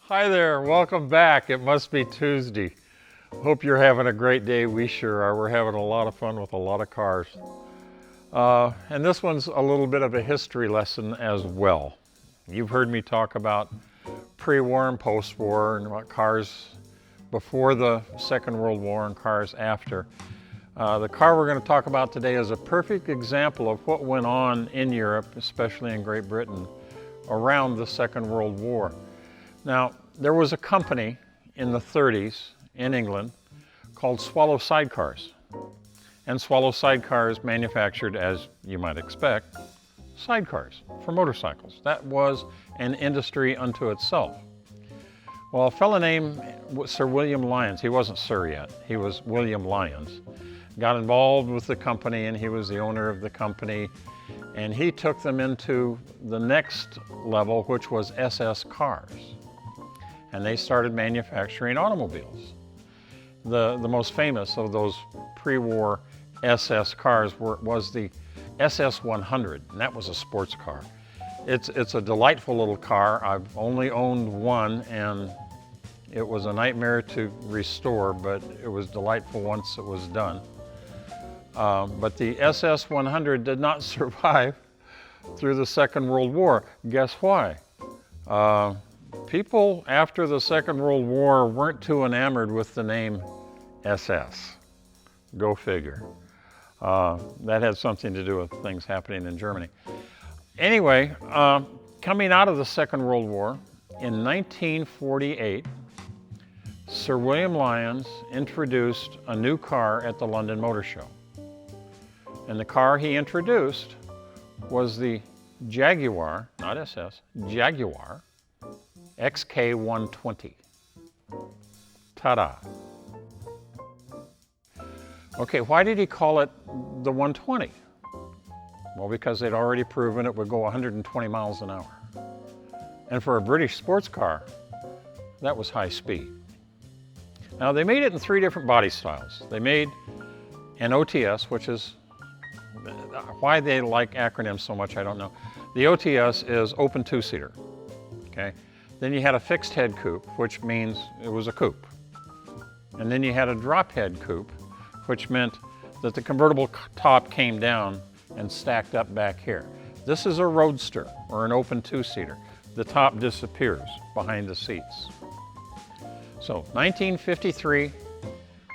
Hi there, welcome back. It must be Tuesday. Hope you're having a great day. We sure are. We're having a lot of fun with a lot of cars. And this one's a little bit of a history lesson as well. You've heard me talk about pre-war and post-war and about cars before the Second World War and cars after. The car we're going to talk about today is a perfect example of what went on in Europe, especially in Great Britain, around the Second World War. Now, there was a company in the 30s in England called Swallow Sidecars. And Swallow Sidecars manufactured, as you might expect, sidecars for motorcycles. That was an industry unto itself. Well, a fellow named Sir William Lyons, he wasn't Sir yet, he was William Lyons, got involved with the company, and he was the owner of the company, and he took them into the next level, which was SS cars. And they started manufacturing automobiles. The most famous of those pre-war SS cars was the SS100, and that was a sports car. It's a delightful little car. I've only owned one, and it was a nightmare to restore, but it was delightful once it was done. But the SS100 did not survive through the Second World War. Guess why? People after the Second World War weren't too enamored with the name SS. Go figure. That had something to do with things happening in Germany. Anyway, coming out of the Second World War, in 1948, Sir William Lyons introduced a new car at the London Motor Show. And the car he introduced was the Jaguar, not SS, Jaguar, XK120. Ta-da. Okay, why did he call it the 120? Well, because they'd already proven it would go 120 miles an hour. And for a British sports car, that was high speed. Now, they made it in 3 different body styles. They made an OTS, which is, why they like acronyms so much, I don't know. The OTS is open 2-seater, okay? Then you had a fixed head coupe, which means it was a coupe. And then you had a drop head coupe, which meant that the convertible top came down and stacked up back here. This is a roadster, or an open 2-seater. The top disappears behind the seats. So, 1953,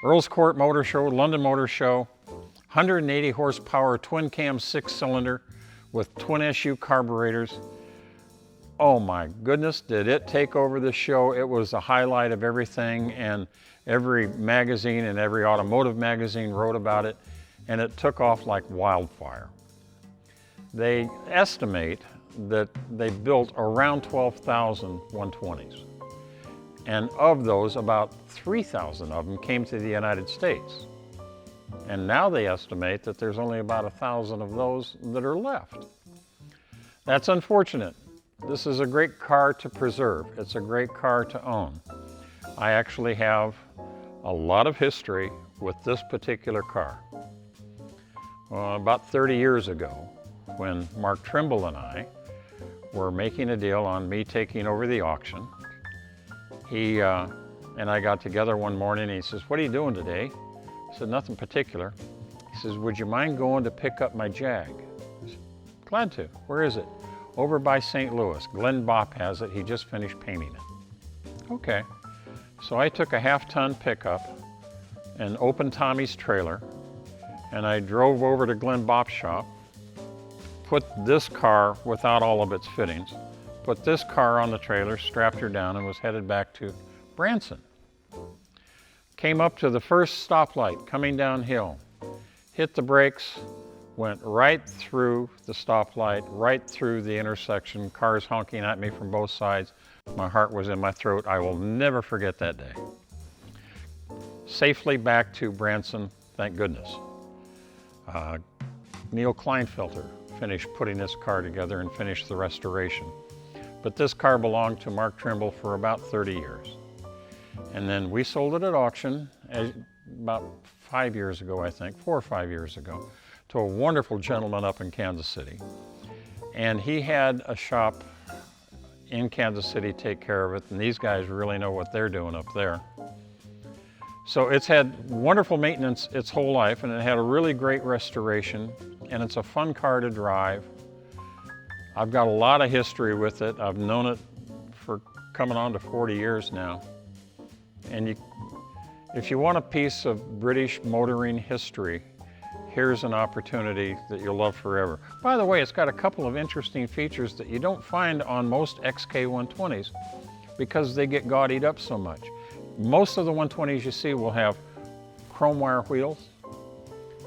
Earl's Court Motor Show, London Motor Show, 180 horsepower twin cam 6-cylinder with twin SU carburetors. Oh my goodness, did it take over the show. It was the highlight of everything, and every magazine and every automotive magazine wrote about it, and it took off like wildfire. They estimate that they built around 12,000 120s. And of those, about 3,000 of them came to the United States. And now they estimate that there's only about 1,000 of those that are left. That's unfortunate. This is a great car to preserve. It's a great car to own. I actually have a lot of history with this particular car. About 30 years ago, when Mark Trimble and I were making a deal on me taking over the auction, he and I got together one morning, and he says, "What are you doing today?" I said, "Nothing particular." He says, "Would you mind going to pick up my Jag?" I said, "Glad to. Where is it?" "Over by St. Louis. Glenn Bopp has it. He just finished painting it." Okay. So I took a half-ton pickup and opened Tommy's trailer, and I drove over to Glenn Bopp's shop, put this car without all of its fittings, put this car on the trailer, strapped her down, and was headed back to Branson. Came up to the first stoplight coming downhill, hit the brakes, went right through the stoplight, right through the intersection, cars honking at me from both sides. My heart was in my throat. I will never forget that day. Safely back to Branson, thank goodness. Neil Kleinfelter finished putting this car together and finished the restoration. But this car belonged to Mark Trimble for about 30 years. And then we sold it at auction about 5 years ago, I think, 4 or 5 years ago, to a wonderful gentleman up in Kansas City. And he had a shop in Kansas City take care of it, and these guys really know what they're doing up there. So it's had wonderful maintenance its whole life, and it had a really great restoration, and it's a fun car to drive. I've got a lot of history with it. I've known it for coming on to 40 years now. And if you want a piece of British motoring history, here's an opportunity that you'll love forever. By the way, it's got a couple of interesting features that you don't find on most XK120s because they get gaudied up so much. Most of the 120s you see will have chrome wire wheels.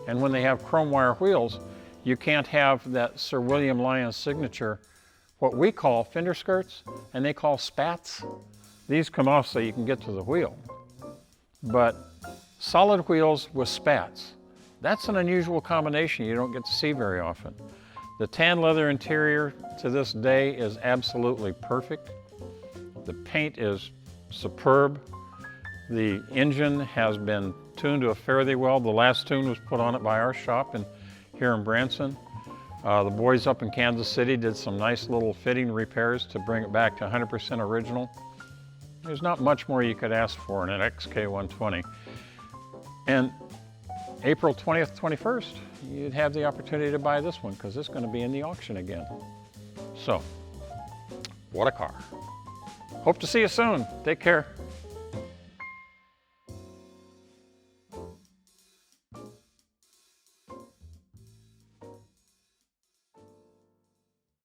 And when they have chrome wire wheels, you can't have that Sir William Lyons signature, what we call fender skirts, and they call spats. These come off so you can get to the wheel. But solid wheels with spats, that's an unusual combination you don't get to see very often. The tan leather interior to this day is absolutely perfect. The paint is superb. The engine has been tuned to a fairly well. The last tune was put on it by our shop here in Branson. The boys up in Kansas City did some nice little fitting repairs to bring it back to 100% original. There's not much more you could ask for in an XK120. And April 20th, 21st, you'd have the opportunity to buy this one because it's going to be in the auction again. So, what a car. Hope to see you soon. Take care.